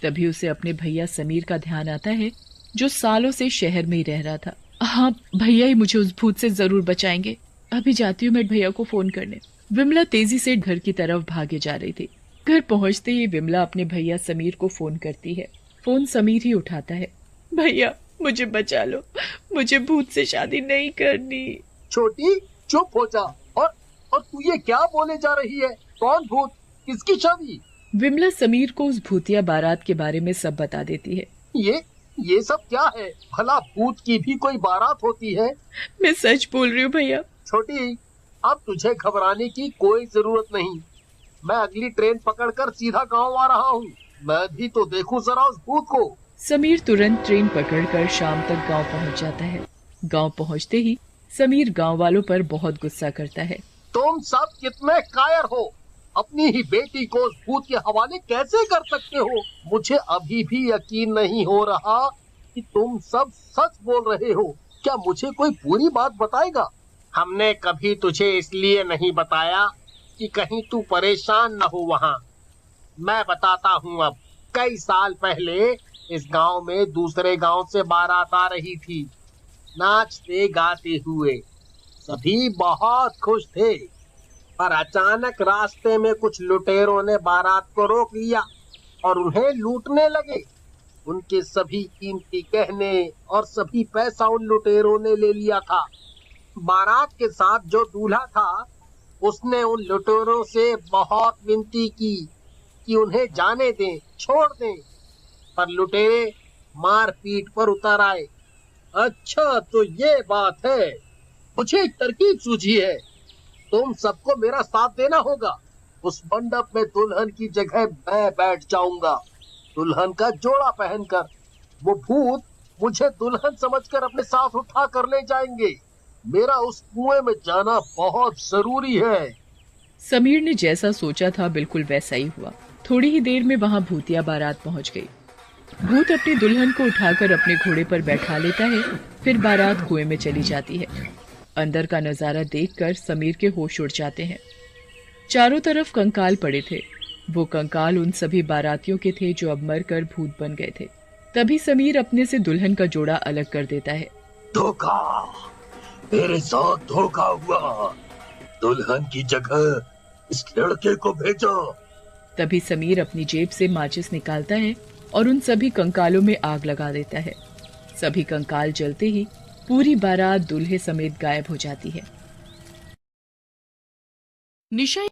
तभी उसे अपने भैया समीर का ध्यान आता है, जो सालों से शहर में ही रह रहा था। हाँ, भैया ही मुझे उस भूत से जरूर बचाएंगे। अभी जाती हूँ मैं भैया को फोन करने। विमला तेजी से घर की तरफ भागे जा रही थी। घर पहुंचते ही विमला अपने भैया समीर को फोन करती है। फोन समीर ही उठाता है। भैया, मुझे बचा लो, मुझे भूत से शादी नहीं करनी। छोटी, चुप हो जा। और तू ये क्या बोले जा रही है? कौन भूत? किसकी शादी? विमला समीर को उस भूतिया बारात के बारे में सब बता देती है। ये ये सब क्या है? भला भूत की भी कोई बारात होती है? मैं सच बोल रही हूँ भैया। छोटी, अब तुझे घबराने की कोई जरूरत नहीं। मैं अगली ट्रेन पकड़कर सीधा गांव आ रहा हूँ। मैं भी तो देखूं जरा उस भूत को। समीर तुरंत ट्रेन पकड़कर शाम तक गांव पहुंच जाता है। गांव पहुंचते ही समीर गांव वालों पर बहुत गुस्सा करता है। तुम सब कितने कायर हो? अपनी ही बेटी को उस भूत के हवाले कैसे कर सकते हो? मुझे अभी भी यकीन नहीं हो रहा कि तुम सब सच बोल रहे हो। क्या मुझे कोई पूरी बात बताएगा? हमने कभी तुझे इसलिए नहीं बताया कि कहीं तू परेशान न हो वहाँ। मैं बताता हूँ अब। कई साल पहले इस गांव में दूसरे गांव से बारात आ रही थी, नाचते गाते हुए। सभी बहुत खुश थे, पर अचानक रास्ते में कुछ लुटेरों ने बारात को रोक लिया और उन्हें लूटने लगे। उनके सभी कीमती गहने और सभी पैसा उन लुटेरों ने ले लिया था। बारात के साथ जो दूल्हा था, उसने उन लुटेरों से बहुत विनती की कि उन्हें जाने दें, छोड़ दें, पर लुटेरे मार पीट पर उतर आए। अच्छा, तो ये बात है। मुझे एक तरकीब सूझी है। तुम सबको मेरा साथ देना होगा। उस मंडप में दुल्हन की जगह मैं बैठ जाऊंगा, दुल्हन का जोड़ा पहनकर। वो भूत मुझे दुल्हन समझकर अपने साथ उठा कर ले जाएंगे। मेरा उस कुएं में जाना बहुत जरूरी है। समीर ने जैसा सोचा था बिल्कुल वैसा ही हुआ। थोड़ी ही देर में वहां भूतिया बारात पहुंच गई। भूत अपनी दुल्हन को उठाकर अपने घोड़े पर बैठा लेता है। फिर बारात कुएं में चली जाती है। अंदर का नजारा देखकर समीर के होश उड़ जाते हैं। चारों तरफ कंकाल पड़े थे। वो कंकाल उन सभी बारातियों के थे जो अब मरकर भूत बन गए थे। तभी समीर अपने से दुल्हन का जोड़ा अलग कर देता है। धोखा, मेरे साथ धोखा हुआ। दुल्हन की जगह इस लड़के को भेजो। तभी समीर अपनी जेब से माचिस निकालता है और उन सभी कंकालों में आग लगा देता है। सभी कंकाल जलते ही पूरी बारात दूल्हे समेत गायब हो जाती है। निशा